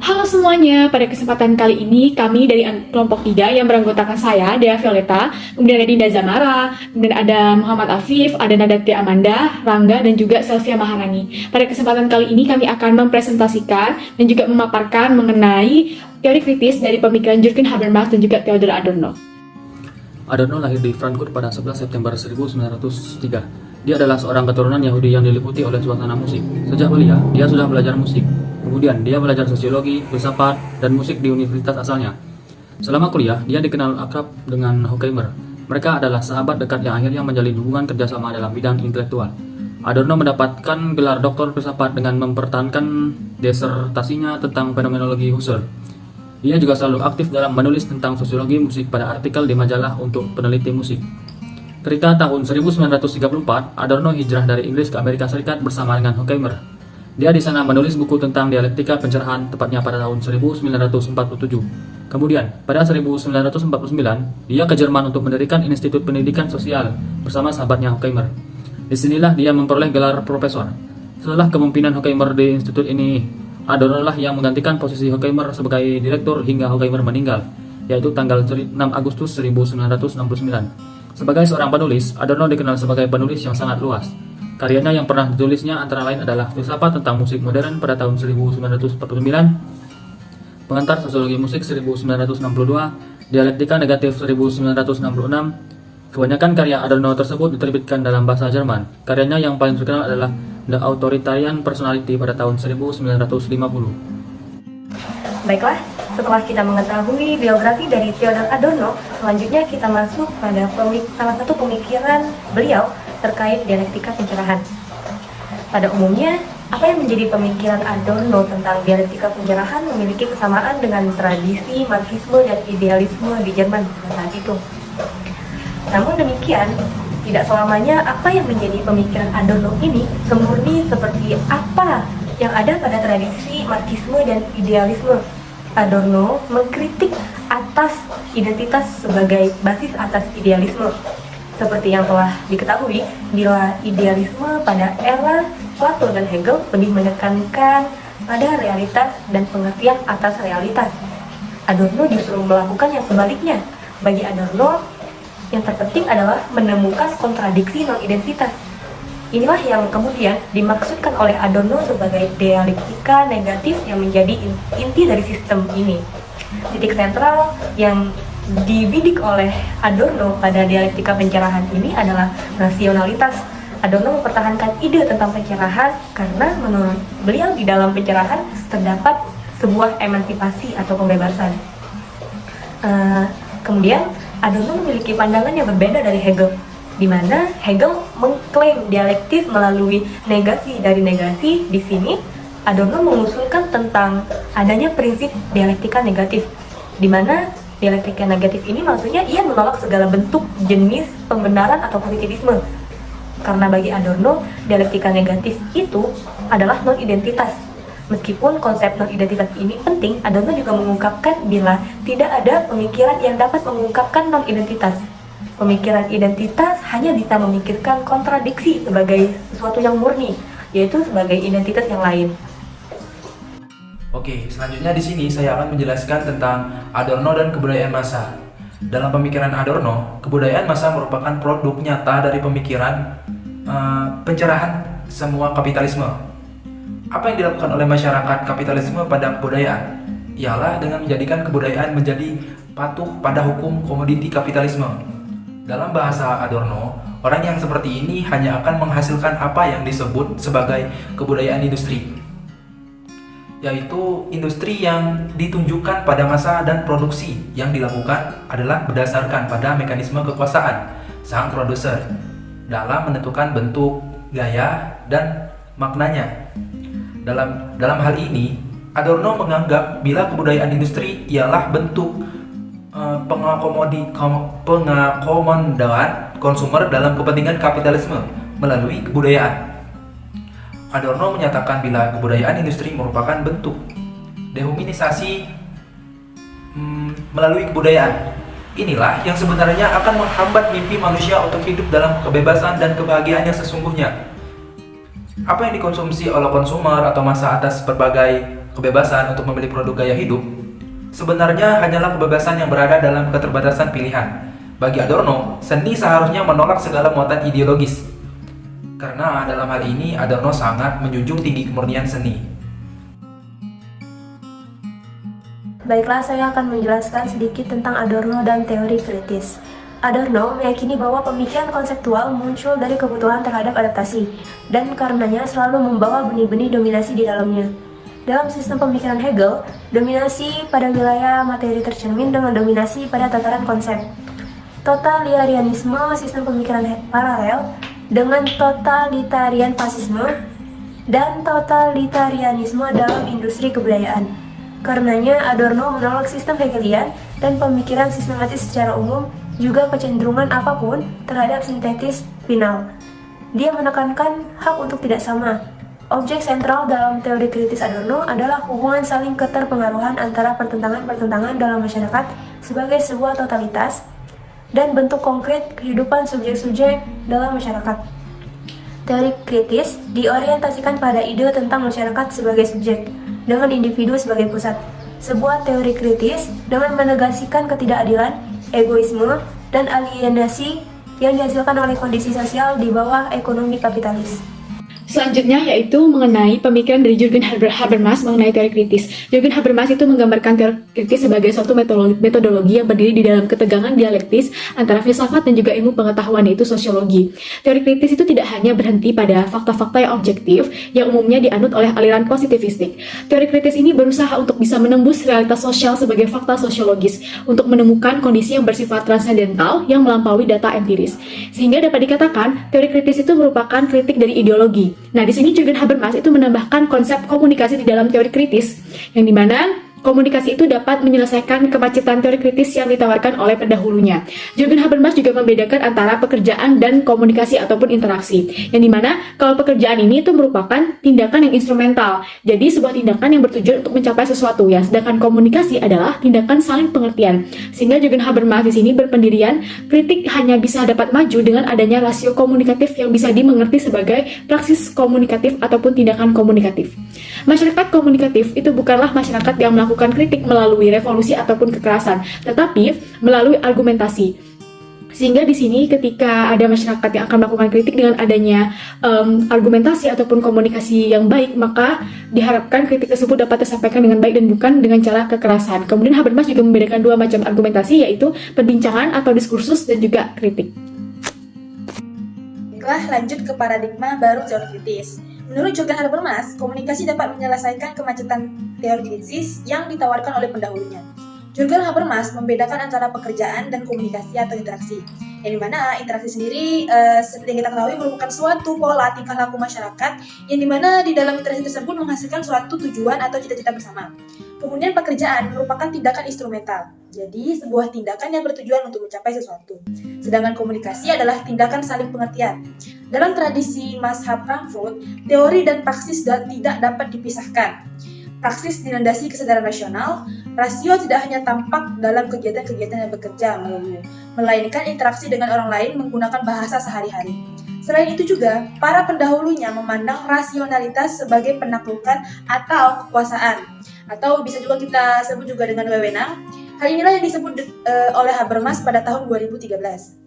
Halo semuanya, pada kesempatan kali ini kami dari kelompok 3 yang beranggotakan saya, Dea Violeta, kemudian ada Dinda Zamara, kemudian ada Muhammad Afif, ada Nadati Amanda, Rangga, dan juga Selvia Maharani. Pada kesempatan kali ini kami akan mempresentasikan dan juga memaparkan mengenai teori kritis dari pemikiran Jürgen Habermas dan juga Theodor Adorno. Adorno lahir di Frankfurt pada 11 September 1903. Dia adalah seorang keturunan Yahudi yang diliputi oleh suasana musik. Sejak belia, dia sudah belajar musik. Kemudian, dia belajar sosiologi, filsafat, dan musik di universitas asalnya. Selama kuliah, dia dikenal akrab dengan Horkheimer. Mereka adalah sahabat dekat yang akhirnya menjalin hubungan kerjasama dalam bidang intelektual. Adorno mendapatkan gelar doktor filsafat dengan mempertahankan disertasinya tentang fenomenologi Husserl. Dia juga selalu aktif dalam menulis tentang sosiologi musik pada artikel di majalah untuk peneliti musik. Ketika tahun 1934, Adorno hijrah dari Inggris ke Amerika Serikat bersama dengan Horkheimer. Dia di sana menulis buku tentang dialektika pencerahan, tepatnya pada tahun 1947. Kemudian, pada 1949, dia ke Jerman untuk mendirikan Institut Pendidikan Sosial bersama sahabatnya Horkheimer. Disinilah dia memperoleh gelar profesor. Setelah kepemimpinan Horkheimer di institut ini, Adorno lah yang menggantikan posisi Horkheimer sebagai direktur hingga Horkheimer meninggal, yaitu tanggal 6 Agustus 1969. Sebagai seorang penulis, Adorno dikenal sebagai penulis yang sangat luas. Karyanya yang pernah ditulisnya antara lain adalah Filsafat tentang Musik Modern pada tahun 1949, Pengantar Sosiologi Musik 1962, Dialektika Negatif 1966. Kebanyakan karya Adorno tersebut diterbitkan dalam bahasa Jerman. Karyanya yang paling terkenal adalah The Authoritarian Personality pada tahun 1950. Baiklah, setelah kita mengetahui biografi dari Theodor Adorno, selanjutnya kita masuk pada salah satu pemikiran beliau terkait dialektika pencerahan. Pada umumnya, apa yang menjadi pemikiran Adorno tentang dialektika pencerahan memiliki kesamaan dengan tradisi Marxisme dan idealisme di Jerman pada saat itu. Namun demikian, tidak selamanya apa yang menjadi pemikiran Adorno ini semurni seperti apa yang ada pada tradisi Marxisme dan idealisme. Adorno mengkritik atas identitas sebagai basis atas idealisme. Seperti yang telah diketahui, bila idealisme pada era Plato dan Hegel lebih menekankan pada realitas dan pengertian atas realitas, Adorno justru melakukan yang sebaliknya. Bagi Adorno, yang terpenting adalah menemukan kontradiksi non-identitas. Inilah yang kemudian dimaksudkan oleh Adorno sebagai dialektika negatif yang menjadi inti dari sistem ini. Titik sentral yang dibidik oleh Adorno pada dialektika pencerahan ini adalah rasionalitas. Adorno mempertahankan ide tentang pencerahan karena menurut beliau di dalam pencerahan terdapat sebuah emansipasi atau pembebasan. Kemudian Adorno memiliki pandangan yang berbeda dari Hegel, di mana Hegel mengklaim dialektif melalui negasi dari negasi. Di sini Adorno mengusulkan tentang adanya prinsip dialektika negatif, di mana dialektika negatif ini maksudnya ia menolak segala bentuk jenis pembenaran atau positivisme. Karena bagi Adorno, dialektika negatif itu adalah non-identitas. Meskipun konsep non-identitas ini penting, Adorno juga mengungkapkan bila tidak ada pemikiran yang dapat mengungkapkan non-identitas. Pemikiran identitas hanya bisa memikirkan kontradiksi sebagai sesuatu yang murni, yaitu sebagai identitas yang lain. Oke, selanjutnya di sini saya akan menjelaskan tentang Adorno dan kebudayaan massa. Dalam pemikiran Adorno, kebudayaan massa merupakan produk nyata dari pemikiran pencerahan semua kapitalisme. Apa yang dilakukan oleh masyarakat kapitalisme pada kebudayaan? Ialah dengan menjadikan kebudayaan menjadi patuh pada hukum komoditi kapitalisme. Dalam bahasa Adorno, orang yang seperti ini hanya akan menghasilkan apa yang disebut sebagai kebudayaan industri, yaitu industri yang ditunjukkan pada masa dan produksi yang dilakukan adalah berdasarkan pada mekanisme kekuasaan sang produser dalam menentukan bentuk, gaya, dan maknanya. Dalam hal ini, Adorno menganggap bila kebudayaan industri ialah bentuk pengakomodaan konsumer dalam kepentingan kapitalisme melalui kebudayaan. Adorno menyatakan bila kebudayaan industri merupakan bentuk dehumanisasi melalui kebudayaan. Inilah yang sebenarnya akan menghambat mimpi manusia untuk hidup dalam kebebasan dan kebahagiaan yang sesungguhnya. Apa yang dikonsumsi oleh konsumer atau massa atas berbagai kebebasan untuk memilih produk gaya hidup, sebenarnya hanyalah kebebasan yang berada dalam keterbatasan pilihan. Bagi Adorno, seni seharusnya menolak segala muatan ideologis. Karena dalam hal ini Adorno sangat menjunjung tinggi kemurnian seni. Baiklah, saya akan menjelaskan sedikit tentang Adorno dan teori kritis. Adorno meyakini bahwa pemikiran konseptual muncul dari kebutuhan terhadap adaptasi, dan karenanya selalu membawa benih-benih dominasi di dalamnya. Dalam sistem pemikiran Hegel, dominasi pada wilayah materi tercermin dengan dominasi pada tataran konsep. Totalitarianisme sistem pemikiran paralel dengan totalitarian fasisme dan totalitarianisme dalam industri kebudayaan. Karenanya Adorno menolak sistem Hegelian dan pemikiran sistematis secara umum, juga kecenderungan apapun terhadap sintetis final. Dia menekankan hak untuk tidak sama. Objek sentral dalam teori kritis Adorno adalah hubungan saling keterpengaruhan antara pertentangan-pertentangan dalam masyarakat sebagai sebuah totalitas dan bentuk konkret kehidupan subjek-subjek dalam masyarakat. Teori kritis diorientasikan pada ide tentang masyarakat sebagai subjek, dengan individu sebagai pusat. Sebuah teori kritis dengan menegasikan ketidakadilan, egoisme, dan alienasi yang dihasilkan oleh kondisi sosial di bawah ekonomi kapitalis. Selanjutnya yaitu mengenai pemikiran dari Jürgen Habermas mengenai teori kritis. Jürgen Habermas itu menggambarkan teori kritis sebagai suatu metodologi yang berdiri di dalam ketegangan dialektis antara filsafat dan juga ilmu pengetahuan, yaitu sosiologi. Teori kritis itu tidak hanya berhenti pada fakta-fakta yang objektif yang umumnya dianut oleh aliran positivistik. Teori kritis ini berusaha untuk bisa menembus realitas sosial sebagai fakta sosiologis untuk menemukan kondisi yang bersifat transendental yang melampaui data empiris. Sehingga dapat dikatakan teori kritis itu merupakan kritik dari ideologi. Nah, di sini Jürgen Habermas itu menambahkan konsep komunikasi di dalam teori kritis, yang dimana komunikasi itu dapat menyelesaikan kemacetan teori kritis yang ditawarkan oleh pendahulunya. Jürgen Habermas juga membedakan antara pekerjaan dan komunikasi ataupun interaksi, yang dimana kalau pekerjaan ini itu merupakan tindakan yang instrumental, jadi sebuah tindakan yang bertujuan untuk mencapai sesuatu, ya. Sedangkan komunikasi adalah tindakan saling pengertian. Sehingga Jürgen Habermas di sini berpendirian kritik hanya bisa dapat maju dengan adanya rasio komunikatif yang bisa dimengerti sebagai praksis komunikatif ataupun tindakan komunikatif. Masyarakat komunikatif itu bukanlah masyarakat yang melakukan kritik melalui revolusi ataupun kekerasan, tetapi melalui argumentasi. Sehingga di sini ketika ada masyarakat yang akan melakukan kritik dengan adanya argumentasi ataupun komunikasi yang baik, maka diharapkan kritik tersebut dapat tersampaikan dengan baik dan bukan dengan cara kekerasan. Kemudian Habermas juga membedakan dua macam argumentasi, yaitu perbincangan atau diskursus dan juga kritik. Baiklah, lanjut ke paradigma baru teori kritis. Menurut Jürgen Habermas, komunikasi dapat menyelesaikan kemacetan teori kritis yang ditawarkan oleh pendahulunya. Jürgen Habermas membedakan antara pekerjaan dan komunikasi atau interaksi, yang dimana interaksi sendiri seperti yang kita ketahui merupakan suatu pola tingkah laku masyarakat yang dimana di dalam interaksi tersebut menghasilkan suatu tujuan atau cita-cita bersama. Kemudian pekerjaan merupakan tindakan instrumental, jadi sebuah tindakan yang bertujuan untuk mencapai sesuatu. Sedangkan komunikasi adalah tindakan saling pengertian. Dalam tradisi mazhab Frankfurt, teori dan praksis tidak dapat dipisahkan. Praksis dilandasi kesadaran rasional, rasio tidak hanya tampak dalam kegiatan-kegiatan yang bekerja melainkan interaksi dengan orang lain menggunakan bahasa sehari-hari. Selain itu juga, para pendahulunya memandang rasionalitas sebagai penaklukan atau kekuasaan, atau bisa juga kita sebut juga dengan wewenang. Hal inilah yang disebut oleh Habermas pada tahun 2013.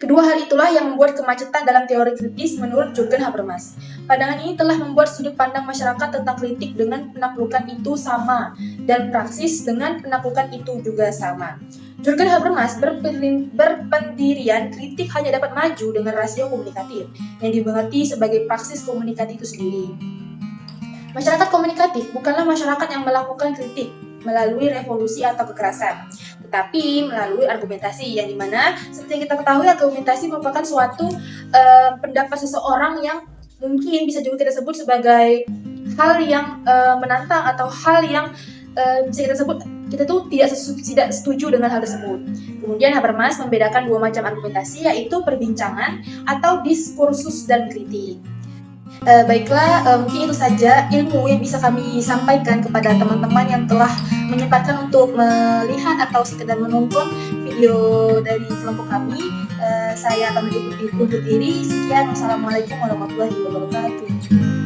Kedua hal itulah yang membuat kemacetan dalam teori kritis menurut Jürgen Habermas. Pandangan ini telah membuat sudut pandang masyarakat tentang kritik dengan penaklukan itu sama, dan praksis dengan penaklukan itu juga sama. Jürgen Habermas berpendirian kritik hanya dapat maju dengan rasio komunikatif, yang dimengerti sebagai praksis komunikatif itu sendiri. Masyarakat komunikatif bukanlah masyarakat yang melakukan kritik melalui revolusi atau kekerasan, tetapi melalui argumentasi, yang dimana seperti yang kita ketahui argumentasi merupakan suatu pendapat seseorang yang mungkin bisa juga kita sebut sebagai hal yang menantang atau hal yang bisa kita sebut kita tuh tidak setuju dengan hal tersebut. Kemudian Habermas membedakan dua macam argumentasi, yaitu perbincangan atau diskursus dan kritik. Baiklah, mungkin itu saja ilmu yang bisa kami sampaikan kepada teman-teman yang telah menyempatkan untuk melihat atau sekedar menonton video dari kelompok kami. Saya akan undur diri. Sekian, wassalamualaikum warahmatullahi wabarakatuh.